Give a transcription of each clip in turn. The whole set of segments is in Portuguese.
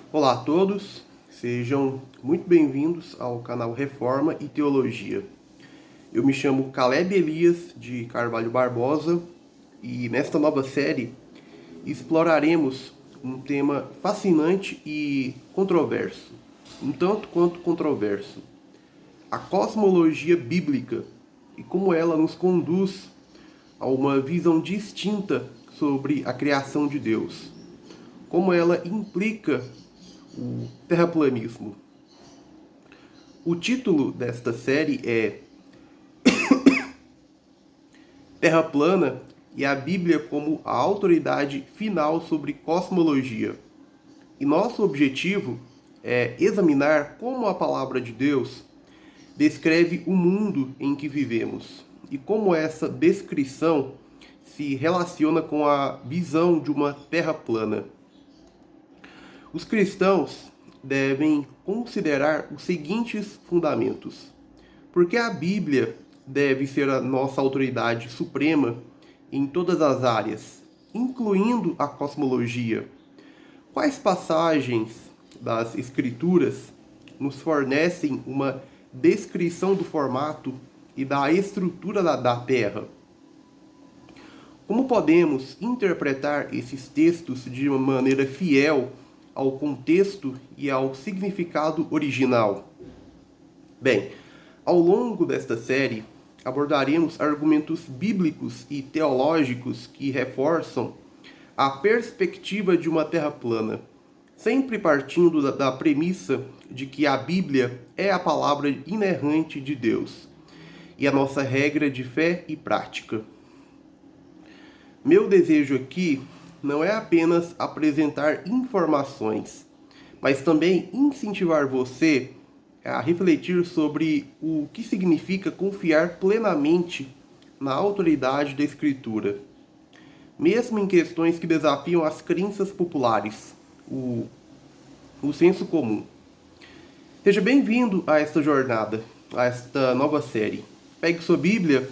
Olá a todos, sejam muito bem-vindos ao canal Reforma e Teologia. Eu me chamo Caleb Elias de Carvalho Barbosa e nesta nova série exploraremos um tema fascinante e controverso, um tanto quanto controverso: a cosmologia bíblica e como ela nos conduz a uma visão distinta sobre a criação de Deus, como ela implica o terraplanismo. O título desta série é Terra Plana e a Bíblia como a autoridade final sobre cosmologia. E nosso objetivo é examinar como a palavra de Deus descreve o mundo em que vivemos e como essa descrição se relaciona com a visão de uma terra plana. Os cristãos devem considerar os seguintes fundamentos: porque a Bíblia deve ser a nossa autoridade suprema em todas as áreas, incluindo a cosmologia. Quais passagens das Escrituras nos fornecem uma descrição do formato e da estrutura da Terra? Como podemos interpretar esses textos de uma maneira fiel ao contexto e ao significado original? Bem, ao longo desta série, abordaremos argumentos bíblicos e teológicos que reforçam a perspectiva de uma terra plana, sempre partindo da premissa de que a Bíblia é a palavra inerrante de Deus e a nossa regra de fé e prática. Meu desejo aqui não é apenas apresentar informações, mas também incentivar você a refletir sobre o que significa confiar plenamente na autoridade da Escritura, mesmo em questões que desafiam as crenças populares, o senso comum. Seja bem-vindo a esta jornada, a esta nova série. Pegue sua Bíblia,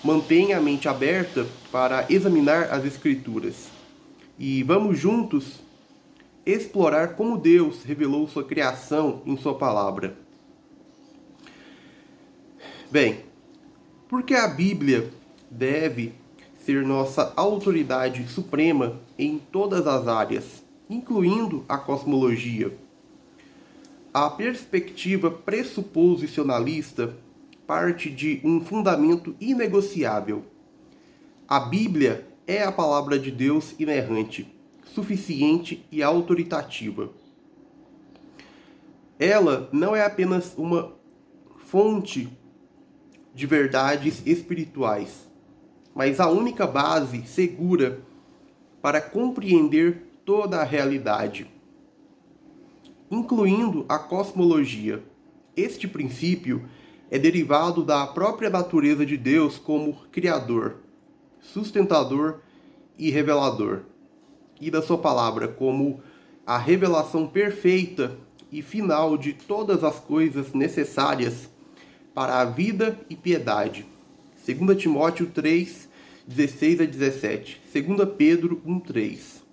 mantenha a mente aberta para examinar as Escrituras e vamos juntos explorar como Deus revelou sua criação em sua palavra. Bem, por que a Bíblia deve ser nossa autoridade suprema em todas as áreas, incluindo a cosmologia? A perspectiva pressuposicionalista parte de um fundamento inegociável. A Bíblia é a palavra de Deus inerrante, suficiente e autoritativa. Ela não é apenas uma fonte de verdades espirituais, mas a única base segura para compreender toda a realidade, incluindo a cosmologia. Este princípio é derivado da própria natureza de Deus como Criador, sustentador e revelador, e da sua palavra como a revelação perfeita e final de todas as coisas necessárias para a vida e piedade. 2 Timóteo 3, 16 a 17. 2 Pedro 1, 3.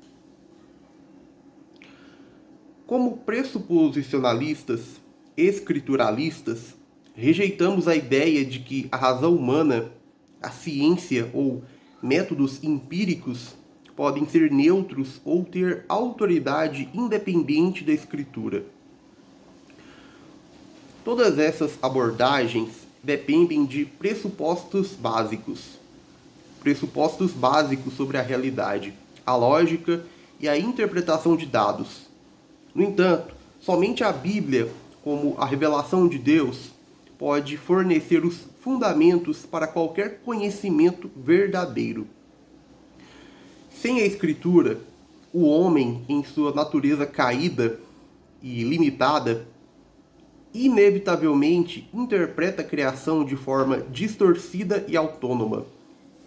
Como pressuposicionalistas, escrituralistas, rejeitamos a ideia de que a razão humana, a ciência ou métodos empíricos podem ser neutros ou ter autoridade independente da Escritura. Todas essas abordagens dependem de pressupostos básicos sobre a realidade, a lógica e a interpretação de dados. No entanto, somente a Bíblia, como a revelação de Deus, pode fornecer os fundamentos para qualquer conhecimento verdadeiro. Sem a Escritura, o homem, em sua natureza caída e limitada, inevitavelmente interpreta a criação de forma distorcida e autônoma.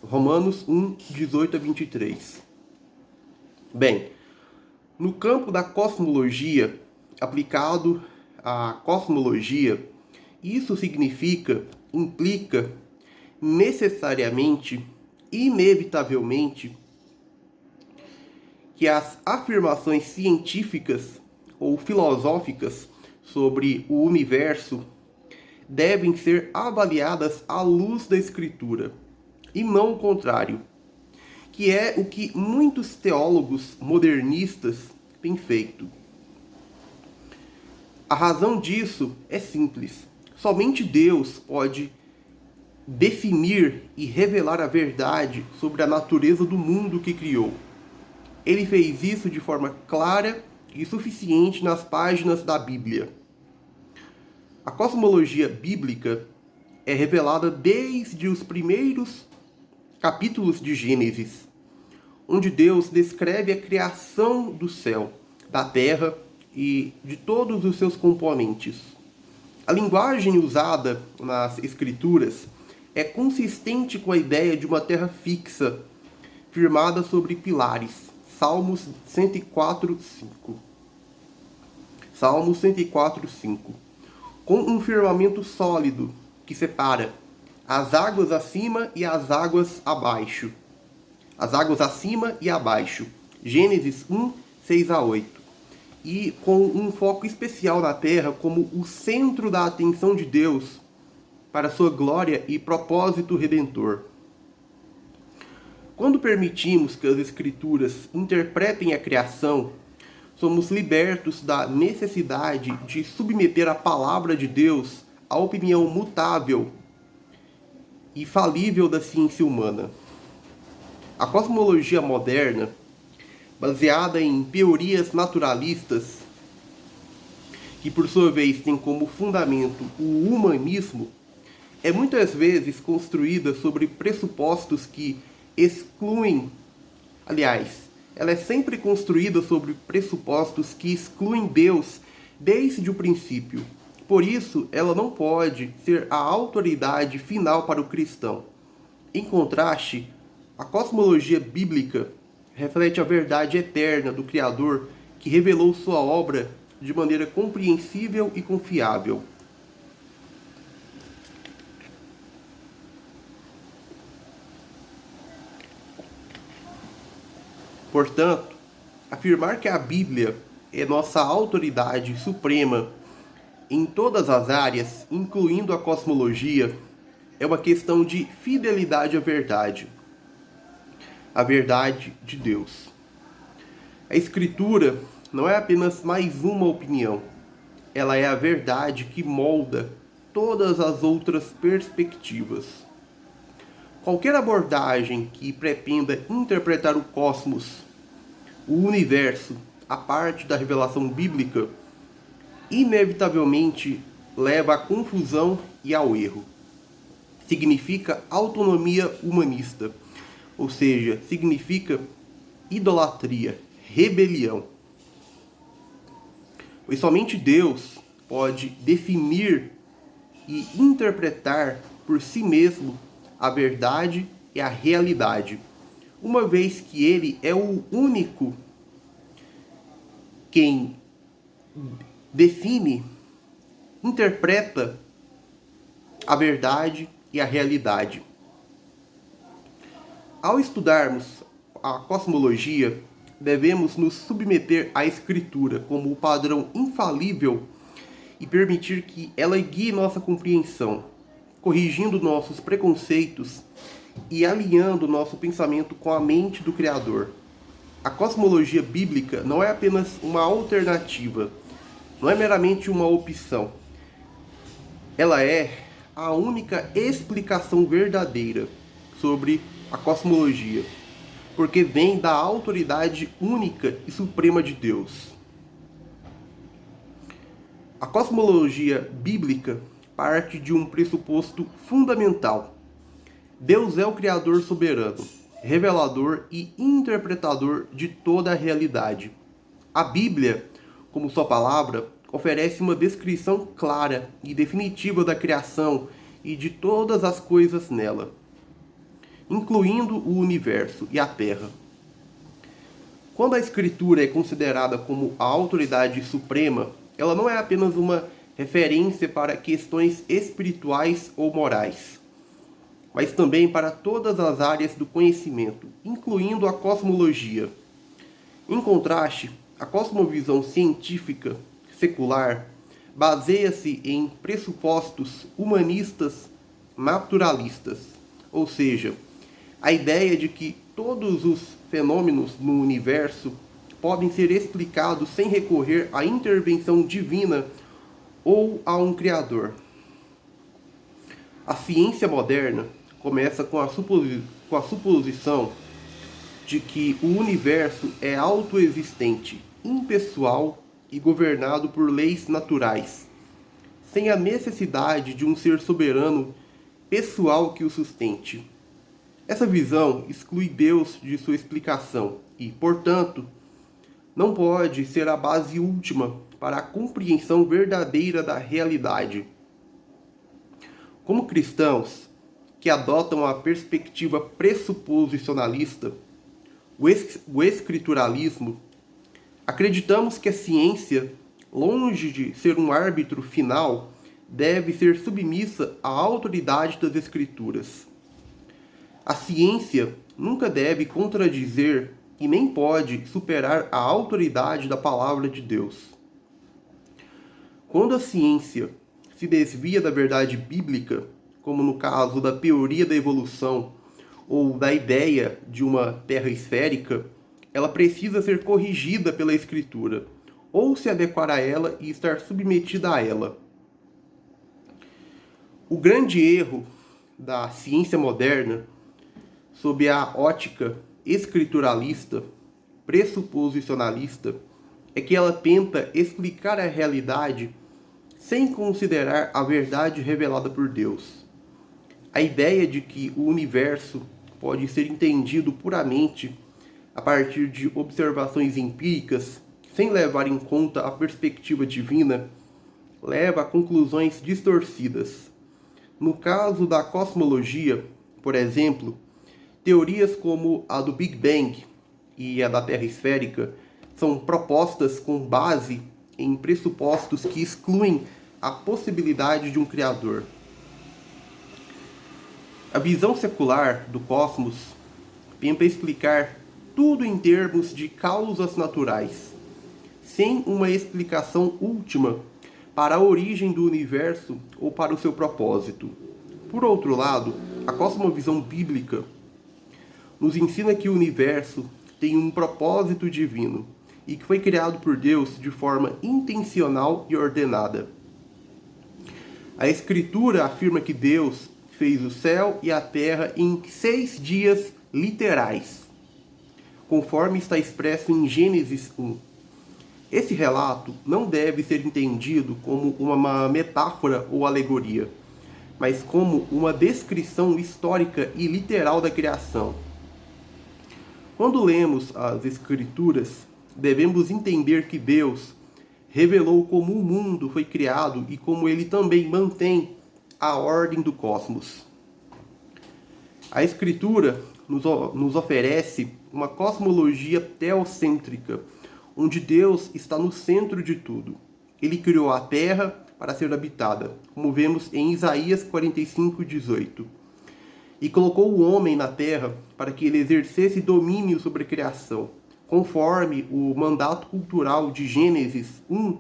Romanos 1, 18 a 23. Bem, no campo da cosmologia, aplicado à cosmologia, isso implica necessariamente, inevitavelmente, que as afirmações científicas ou filosóficas sobre o universo devem ser avaliadas à luz da Escritura, e não o contrário, que é o que muitos teólogos modernistas têm feito. A razão disso é simples. Somente Deus pode definir e revelar a verdade sobre a natureza do mundo que criou. Ele fez isso de forma clara e suficiente nas páginas da Bíblia. A cosmologia bíblica é revelada desde os primeiros capítulos de Gênesis, onde Deus descreve a criação do céu, da terra e de todos os seus componentes. A linguagem usada nas Escrituras é consistente com a ideia de uma terra fixa, firmada sobre pilares. Salmos 104:5. Salmos 104:5. Com um firmamento sólido que separa as águas acima e as águas abaixo. As águas acima e abaixo. Gênesis 1:6-8. E com um foco especial na terra como o centro da atenção de Deus para sua glória e propósito redentor. Quando permitimos que as Escrituras interpretem a criação, somos libertos da necessidade de submeter a palavra de Deus à opinião mutável e falível da ciência humana. A cosmologia moderna, baseada em teorias naturalistas, que por sua vez tem como fundamento o humanismo, é muitas vezes construída sobre pressupostos que excluem, ela é sempre construída sobre pressupostos que excluem Deus desde o princípio. Por isso, ela não pode ser a autoridade final para o cristão. Em contraste, a cosmologia bíblica reflete a verdade eterna do Criador que revelou sua obra de maneira compreensível e confiável. Portanto, afirmar que a Bíblia é nossa autoridade suprema em todas as áreas, incluindo a cosmologia, é uma questão de fidelidade à verdade de Deus. A Escritura não é apenas mais uma opinião, ela é a verdade que molda todas as outras perspectivas. Qualquer abordagem que pretenda interpretar o cosmos, o universo, a parte da revelação bíblica, inevitavelmente leva à confusão e ao erro. Significa autonomia humanista, ou seja, significa idolatria, rebelião. Pois somente Deus pode definir e interpretar por si mesmo a verdade e a realidade, uma vez que Ele é o único quem define, interpreta a verdade e a realidade. Ao estudarmos a cosmologia, devemos nos submeter à Escritura como o padrão infalível e permitir que ela guie nossa compreensão, corrigindo nossos preconceitos e alinhando nosso pensamento com a mente do Criador. A cosmologia bíblica não é apenas uma alternativa, não é meramente uma opção. Ela é a única explicação verdadeira sobre a cosmologia, porque vem da autoridade única e suprema de Deus. A cosmologia bíblica parte de um pressuposto fundamental. Deus é o Criador soberano, revelador e interpretador de toda a realidade. A Bíblia, como sua palavra, oferece uma descrição clara e definitiva da criação e de todas as coisas nela, incluindo o universo e a Terra. Quando a Escritura é considerada como a autoridade suprema, ela não é apenas uma referência para questões espirituais ou morais, mas também para todas as áreas do conhecimento, incluindo a cosmologia. Em contraste, A cosmovisão científica secular baseia-se em pressupostos humanistas naturalistas, ou seja, a ideia de que todos os fenômenos no universo podem ser explicados sem recorrer à intervenção divina ou a um criador. A ciência moderna começa com a suposição de que o universo é autoexistente, impessoal e governado por leis naturais, sem a necessidade de um ser soberano pessoal que o sustente. Essa visão exclui Deus de sua explicação e, portanto, não pode ser a base última para a compreensão verdadeira da realidade. Como cristãos que adotam a perspectiva pressuposicionalista, o escrituralismo, acreditamos que a ciência, longe de ser um árbitro final, deve ser submissa à autoridade das Escrituras. A ciência nunca deve contradizer e nem pode superar a autoridade da palavra de Deus. Quando a ciência se desvia da verdade bíblica, como no caso da teoria da evolução ou da ideia de uma terra esférica, ela precisa ser corrigida pela Escritura, ou se adequar a ela e estar submetida a ela. O grande erro da ciência moderna, sob a ótica escrituralista, pressuposicionalista, é que ela tenta explicar a realidade sem considerar a verdade revelada por Deus. A ideia de que o universo pode ser entendido puramente a partir de observações empíricas, sem levar em conta a perspectiva divina, leva a conclusões distorcidas. No caso da cosmologia, por exemplo, teorias como a do Big Bang e a da Terra esférica são propostas com base em pressupostos que excluem a possibilidade de um Criador. A visão secular do cosmos tenta explicar tudo em termos de causas naturais, sem uma explicação última para a origem do universo ou para o seu propósito. Por outro lado, a cosmovisão bíblica nos ensina que o universo tem um propósito divino e que foi criado por Deus de forma intencional e ordenada. A Escritura afirma que Deus fez o céu e a terra em 6 dias literais, conforme está expresso em Gênesis 1. Esse relato não deve ser entendido como uma metáfora ou alegoria, mas como uma descrição histórica e literal da criação. Quando lemos as Escrituras, devemos entender que Deus revelou como o mundo foi criado e como ele também mantém a ordem do cosmos. A Escritura nos oferece uma cosmologia teocêntrica, onde Deus está no centro de tudo. Ele criou a terra para ser habitada, como vemos em Isaías 45:18. E colocou o homem na terra para que ele exercesse domínio sobre a criação, conforme o mandato cultural de Gênesis 1,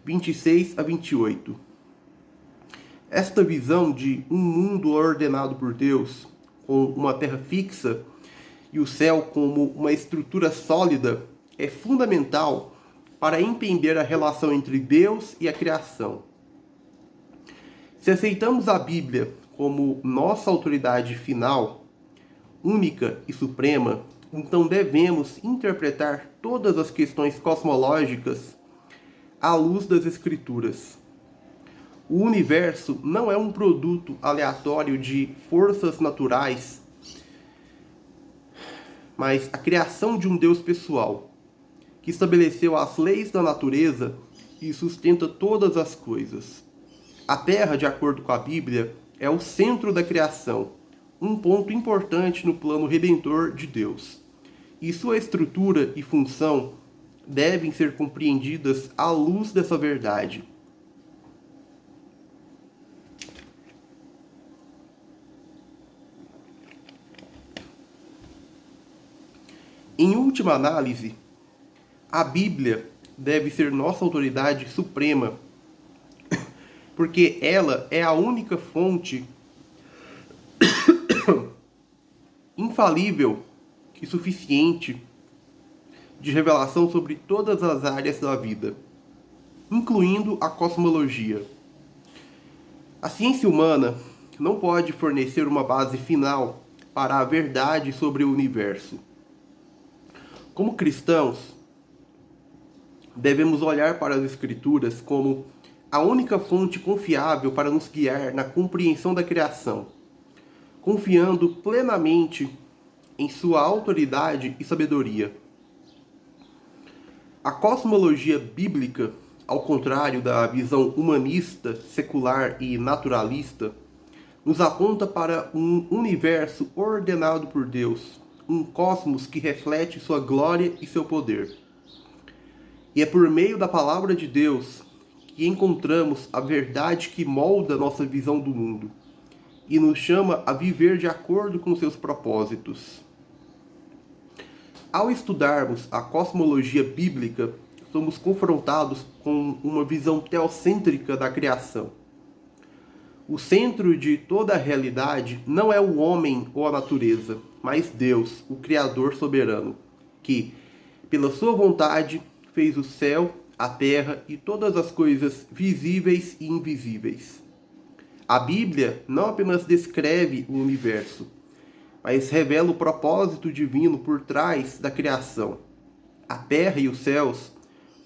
26-28. Esta visão de um mundo ordenado por Deus, com uma terra fixa e o céu como uma estrutura sólida, é fundamental para entender a relação entre Deus e a criação. Se aceitamos a Bíblia como nossa autoridade final, única e suprema, então devemos interpretar todas as questões cosmológicas à luz das Escrituras. O universo não é um produto aleatório de forças naturais, mas a criação de um Deus pessoal, que estabeleceu as leis da natureza e sustenta todas as coisas. A Terra, de acordo com a Bíblia, é o centro da criação, um ponto importante no plano redentor de Deus. E sua estrutura e função devem ser compreendidas à luz dessa verdade. Em última análise, A Bíblia deve ser nossa autoridade suprema, porque ela é a única fonte infalível e suficiente de revelação sobre todas as áreas da vida, incluindo a cosmologia. A ciência humana não pode fornecer uma base final para a verdade sobre o universo. Como cristãos, devemos olhar para as Escrituras como a única fonte confiável para nos guiar na compreensão da criação, confiando plenamente em sua autoridade e sabedoria. A cosmologia bíblica, ao contrário da visão humanista, secular e naturalista, nos aponta para um universo ordenado por Deus, um cosmos que reflete sua glória e seu poder. E é por meio da palavra de Deus que encontramos a verdade que molda nossa visão do mundo e nos chama a viver de acordo com seus propósitos. Ao estudarmos a cosmologia bíblica, somos confrontados com uma visão teocêntrica da criação. O centro de toda a realidade não é o homem ou a natureza, mas Deus, o Criador soberano, que, pela sua vontade, fez o céu, a terra e todas as coisas visíveis e invisíveis. A Bíblia não apenas descreve o universo, mas revela o propósito divino por trás da criação. A terra e os céus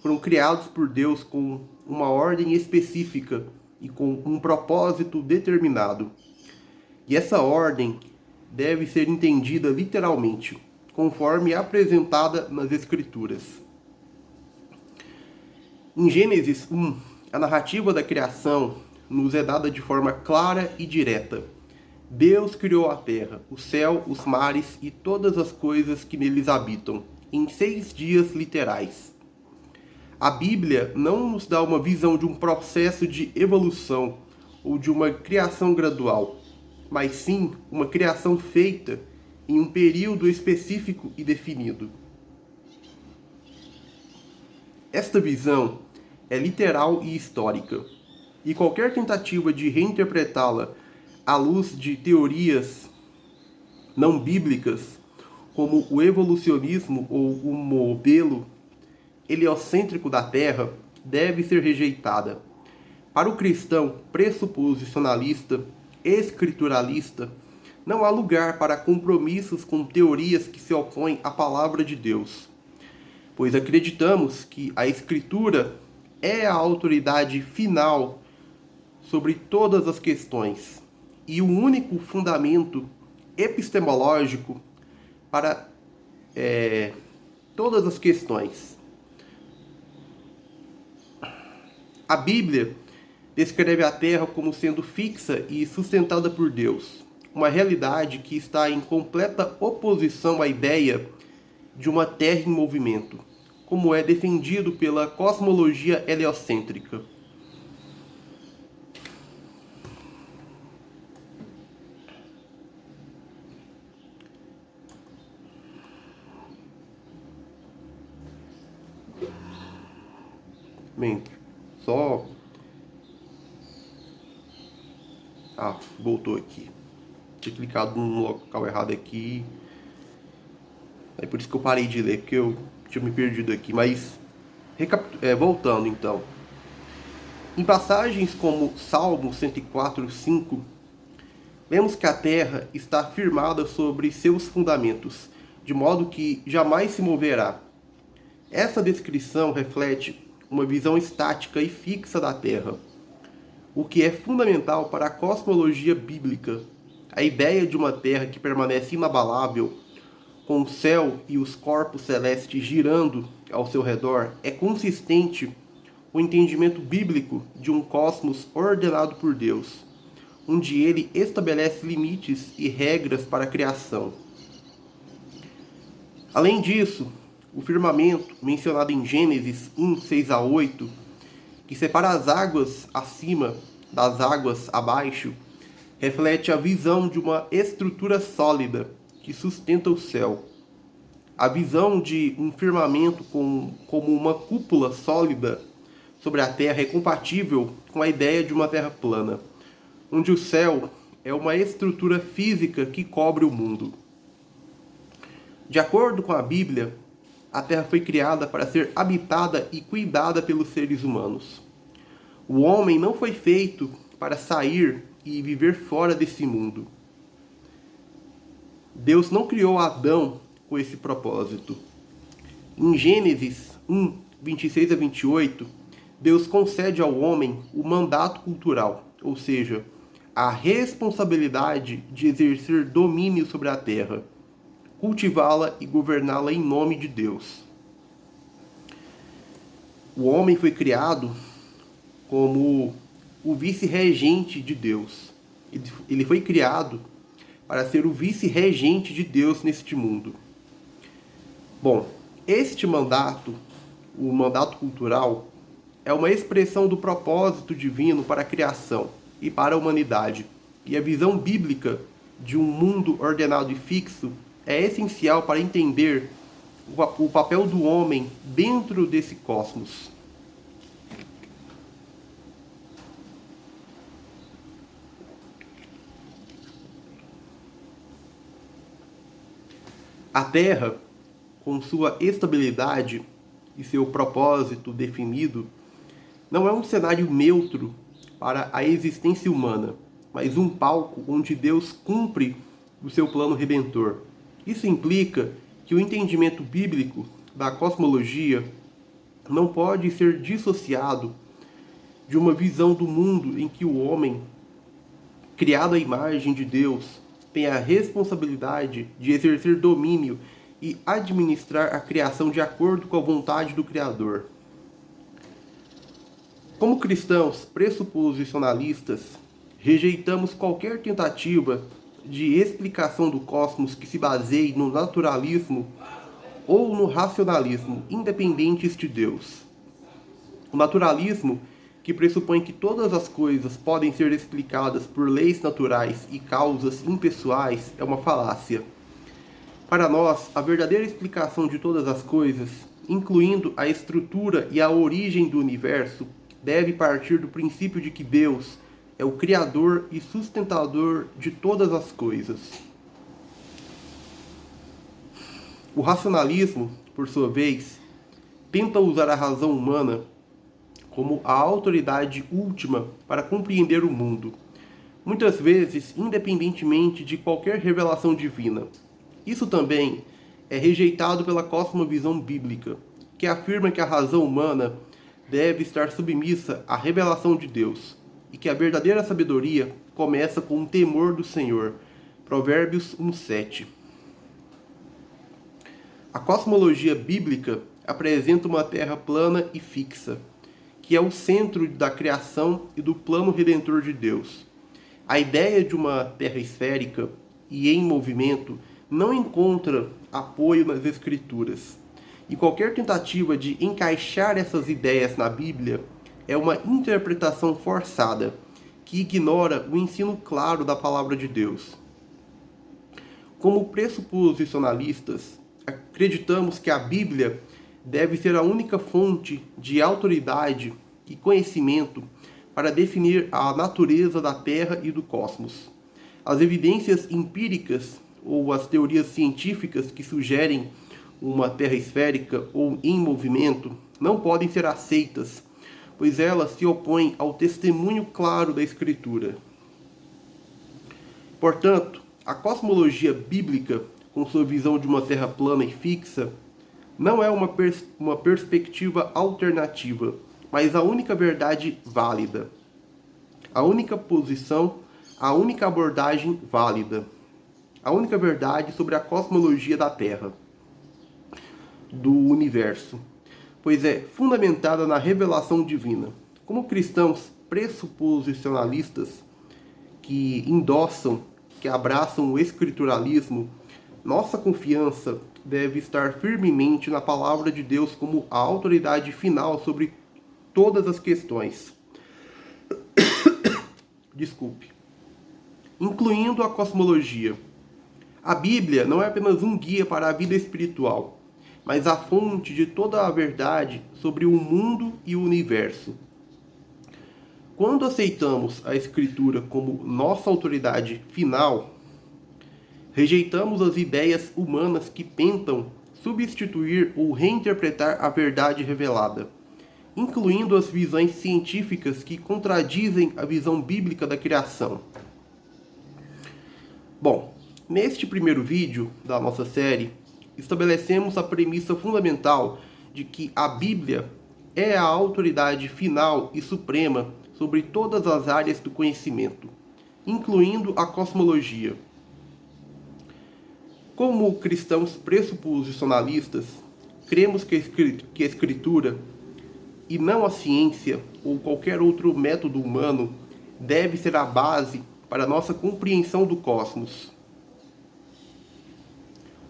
foram criados por Deus com uma ordem específica e com um propósito determinado. E essa ordem deve ser entendida literalmente, conforme apresentada nas Escrituras. Em Gênesis 1, a narrativa da criação nos é dada de forma clara e direta. Deus criou a terra, o céu, os mares e todas as coisas que neles habitam, em 6 dias literais. A Bíblia não nos dá uma visão de um processo de evolução ou de uma criação gradual, mas sim uma criação feita em um período específico e definido. Esta visão é literal e histórica, e qualquer tentativa de reinterpretá-la à luz de teorias não bíblicas, como o evolucionismo ou o modelo heliocêntrico da Terra, deve ser rejeitada. Para o cristão pressuposicionalista, escrituralista, não há lugar para compromissos com teorias que se opõem à palavra de Deus, pois acreditamos que a Escritura é a autoridade final sobre todas as questões e o único fundamento epistemológico para todas as questões. A Bíblia descreve a Terra como sendo fixa e sustentada por Deus, uma realidade que está em completa oposição à ideia de uma Terra em movimento, como é defendido pela cosmologia heliocêntrica. Bem, só... voltou aqui. Tinha clicado no local errado aqui. É por isso que eu parei de ler, porque eu tinha me perdido aqui. Mas, voltando então. Em passagens como Salmo 104:5, vemos que a terra está firmada sobre seus fundamentos, de modo que jamais se moverá. Essa descrição reflete uma visão estática e fixa da Terra, o que é fundamental para a cosmologia bíblica. A ideia de uma Terra que permanece inabalável, com o céu e os corpos celestes girando ao seu redor, é consistente com o entendimento bíblico de um cosmos ordenado por Deus, onde ele estabelece limites e regras para a criação. Além disso, o firmamento, mencionado em Gênesis 1, 6-8, que separa as águas acima das águas abaixo, reflete a visão de uma estrutura sólida que sustenta o céu. A visão de um firmamento como uma cúpula sólida sobre a Terra é compatível com a ideia de uma Terra plana, onde o céu é uma estrutura física que cobre o mundo. De acordo com a Bíblia, a Terra foi criada para ser habitada e cuidada pelos seres humanos. O homem não foi feito para sair e viver fora desse mundo. Deus não criou Adão com esse propósito. Em Gênesis 1, 26 a 28, Deus concede ao homem o mandato cultural, ou seja, a responsabilidade de exercer domínio sobre a terra, cultivá-la e governá-la em nome de Deus. O homem foi criado como o vice-regente de Deus. Ele foi criado para ser o vice-regente de Deus neste mundo. Bom, este mandato, o mandato cultural, é uma expressão do propósito divino para a criação e para a humanidade. E a visão bíblica de um mundo ordenado e fixo é essencial para entender o papel do homem dentro desse cosmos. A Terra, com sua estabilidade e seu propósito definido, não é um cenário neutro para a existência humana, mas um palco onde Deus cumpre o seu plano redentor. Isso implica que o entendimento bíblico da cosmologia não pode ser dissociado de uma visão do mundo em que o homem, criado à imagem de Deus, tem a responsabilidade de exercer domínio e administrar a criação de acordo com a vontade do Criador. Como cristãos pressuposicionalistas, rejeitamos qualquer tentativa de explicação do cosmos que se baseie no naturalismo ou no racionalismo independentes de Deus. O naturalismo, que pressupõe que todas as coisas podem ser explicadas por leis naturais e causas impessoais, é uma falácia. Para nós, a verdadeira explicação de todas as coisas, incluindo a estrutura e a origem do universo, deve partir do princípio de que Deus é o Criador e sustentador de todas as coisas. O racionalismo, por sua vez, tenta usar a razão humana como a autoridade última para compreender o mundo, muitas vezes independentemente de qualquer revelação divina. Isso também é rejeitado pela cosmovisão bíblica, que afirma que a razão humana deve estar submissa à revelação de Deus, e que a verdadeira sabedoria começa com o temor do Senhor. Provérbios 1:7. A cosmologia bíblica apresenta uma terra plana e fixa, que é o centro da criação e do plano redentor de Deus. A ideia de uma terra esférica e em movimento não encontra apoio nas Escrituras. E qualquer tentativa de encaixar essas ideias na Bíblia é uma interpretação forçada, que ignora o ensino claro da palavra de Deus. Como pressuposicionalistas, acreditamos que a Bíblia deve ser a única fonte de autoridade e conhecimento para definir a natureza da Terra e do cosmos. As evidências empíricas ou as teorias científicas que sugerem uma Terra esférica ou em movimento não podem ser aceitas, pois elas se opõem ao testemunho claro da Escritura. Portanto, a cosmologia bíblica, com sua visão de uma Terra plana e fixa, não é uma perspectiva alternativa, mas a única verdade válida. A única posição, a única abordagem válida. A única verdade sobre a cosmologia da Terra, do universo, pois é fundamentada na revelação divina. Como cristãos pressuposicionalistas que endossam, que abraçam o escrituralismo, nossa confiança deve estar firmemente na palavra de Deus como a autoridade final sobre todas as questões. Incluindo a cosmologia. A Bíblia não é apenas um guia para a vida espiritual, mas a fonte de toda a verdade sobre o mundo e o universo. Quando aceitamos a Escritura como nossa autoridade final, rejeitamos as ideias humanas que tentam substituir ou reinterpretar a verdade revelada, incluindo as visões científicas que contradizem a visão bíblica da criação. Bom, neste primeiro vídeo da nossa série, estabelecemos a premissa fundamental de que a Bíblia é a autoridade final e suprema sobre todas as áreas do conhecimento, incluindo a cosmologia. Como cristãos pressuposicionalistas, cremos que a Escritura, e não a ciência ou qualquer outro método humano, deve ser a base para a nossa compreensão do cosmos.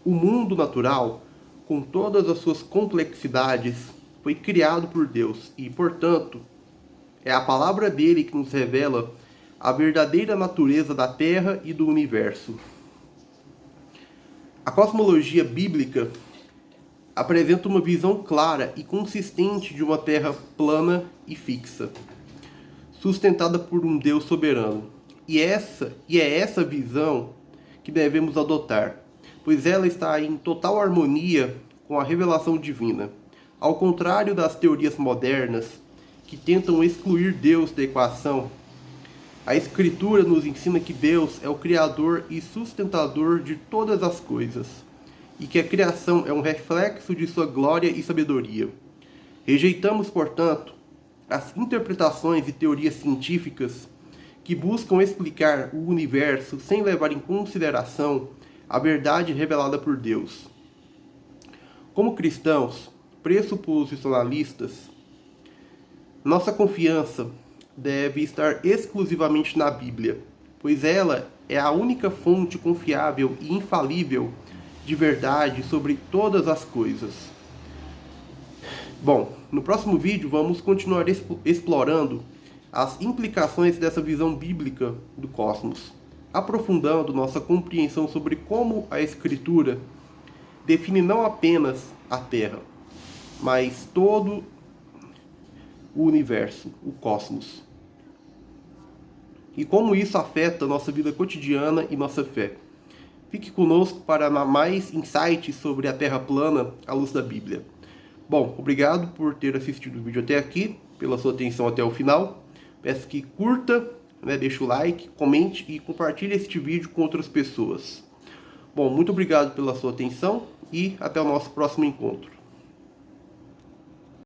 O mundo natural, com todas as suas complexidades, foi criado por Deus e, portanto, é a palavra dele que nos revela a verdadeira natureza da Terra e do universo. A cosmologia bíblica apresenta uma visão clara e consistente de uma Terra plana e fixa, sustentada por um Deus soberano. E é essa visão que devemos adotar, pois ela está em total harmonia com a revelação divina. Ao contrário das teorias modernas, que tentam excluir Deus da equação, a Escritura nos ensina que Deus é o Criador e sustentador de todas as coisas, e que a criação é um reflexo de sua glória e sabedoria. Rejeitamos, portanto, as interpretações e teorias científicas que buscam explicar o universo sem levar em consideração a verdade revelada por Deus. Como cristãos pressuposicionalistas, nossa confiança deve estar exclusivamente na Bíblia, pois ela é a única fonte confiável e infalível de verdade sobre todas as coisas. Bom, no próximo vídeo vamos continuar explorando as implicações dessa visão bíblica do cosmos, aprofundando nossa compreensão sobre como a Escritura define não apenas a Terra, mas todo o universo, o cosmos. E como isso afeta nossa vida cotidiana e nossa fé. Fique conosco para mais insights sobre a Terra plana à luz da Bíblia. Bom, obrigado por ter assistido o vídeo até aqui, pela sua atenção até o final. Peço que curta, deixe o like, comente e compartilhe este vídeo com outras pessoas. Bom, muito obrigado pela sua atenção e até o nosso próximo encontro.